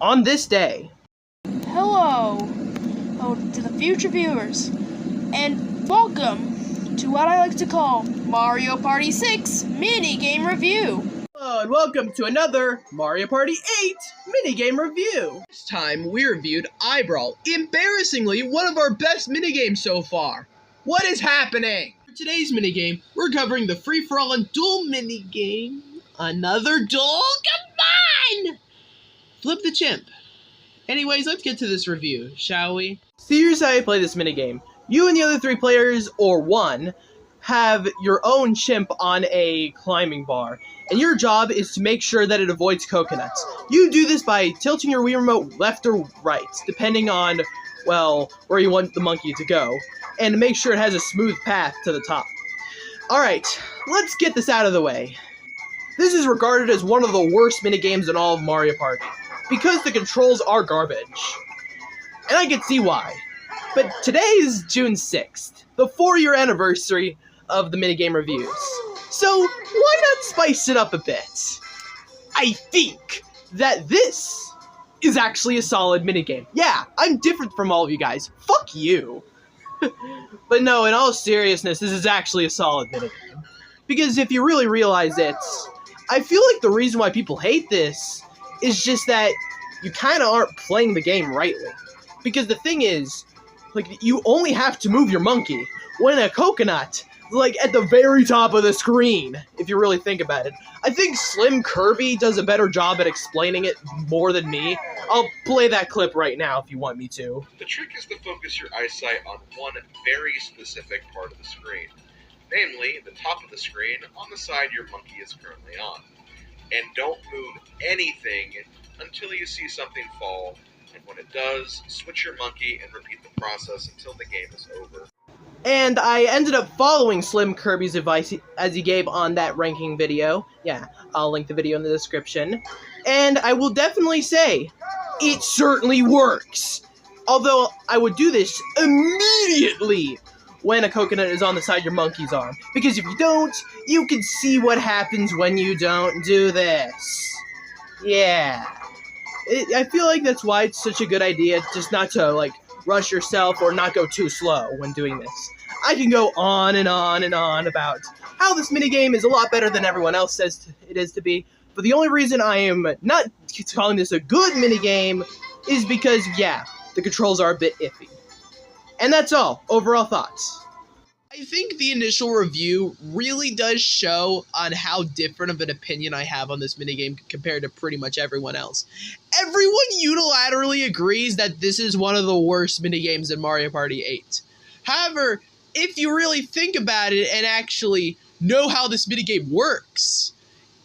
on this day. Hello, to the future viewers, and welcome to what I like to call Mario Party 6 Minigame Review. Hello, and welcome to another Mario Party 8 minigame review. This time, we reviewed Eyebrow, embarrassingly one of our best minigames so far. What is happening? For today's minigame, we're covering the free-for-all and duel minigame. Another duel? Come on! Flip the chimp. Anyways, let's get to this review, shall we? So here's how you play this minigame. You and the other 3 players, or 1, have your own chimp on a climbing bar, and your job is to make sure that it avoids coconuts. You do this by tilting your Wii Remote left or right, depending on, well, where you want the monkey to go, and to make sure it has a smooth path to the top. Alright, let's get this out of the way. This is regarded as one of the worst minigames in all of Mario Party, because the controls are garbage. And I can see why. But today is June 6th, the 4-year anniversary of the minigame reviews. So why not spice it up a bit? I think that this is actually a solid minigame. Yeah, I'm different from all of you guys. Fuck you. But no, in all seriousness, this is actually a solid minigame. Because if you really realize it, I feel like the reason why people hate this is just that you kind of aren't playing the game rightly. Because the thing is, like, you only have to move your monkey when a coconut, like, at the very top of the screen, if you really think about it. I think Slim Kirby does a better job at explaining it more than me. I'll play that clip right now if you want me to. The trick is to focus your eyesight on one very specific part of the screen. Namely, the top of the screen on the side your monkey is currently on. And don't move anything until you see something fall, and when it does, switch your monkey and repeat the process until the game is over. And I ended up following Slim Kirby's advice as he gave on that ranking video. Yeah, I'll link the video in the description. And I will definitely say, it certainly works! Although, I would do this immediately when a coconut is on the side of your monkey's arm. Because if you don't, you can see what happens when you don't do this. Yeah. I feel like that's why it's such a good idea just not to, like, rush yourself or not go too slow when doing this. I can go on and on and on about how this minigame is a lot better than everyone else says it is to be, but the only reason I am not calling this a good minigame is because, yeah, the controls are a bit iffy. And that's all. Overall thoughts. I think the initial review really does show on how different of an opinion I have on this minigame compared to pretty much everyone else. Everyone unilaterally agrees that this is one of the worst minigames in Mario Party 8. However, if you really think about it and actually know how this minigame works,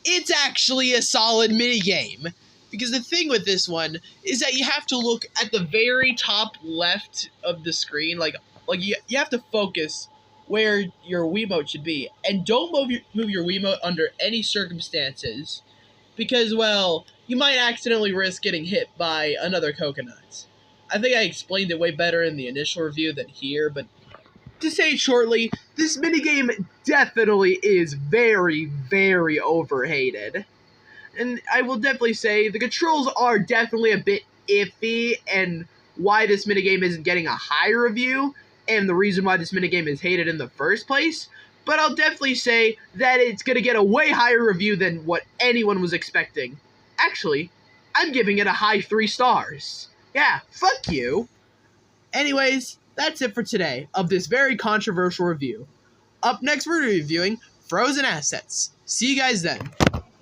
it's actually a solid minigame. Because the thing with this one is that you have to look at the very top left of the screen, like you have to focus where your Wiimote should be. And don't move your Wiimote under any circumstances, because, well, you might accidentally risk getting hit by another coconut. I think I explained it way better in the initial review than here, but to say it shortly, this minigame definitely is very, very overhated. And I will definitely say the controls are definitely a bit iffy, and why this minigame isn't getting a high review, and the reason why this minigame is hated in the first place. But I'll definitely say that it's going to get a way higher review than what anyone was expecting. Actually, I'm giving it a high 3 stars. Yeah, fuck you. Anyways, that's it for today of this very controversial review. Up next, we're reviewing Frozen Assets. See you guys then.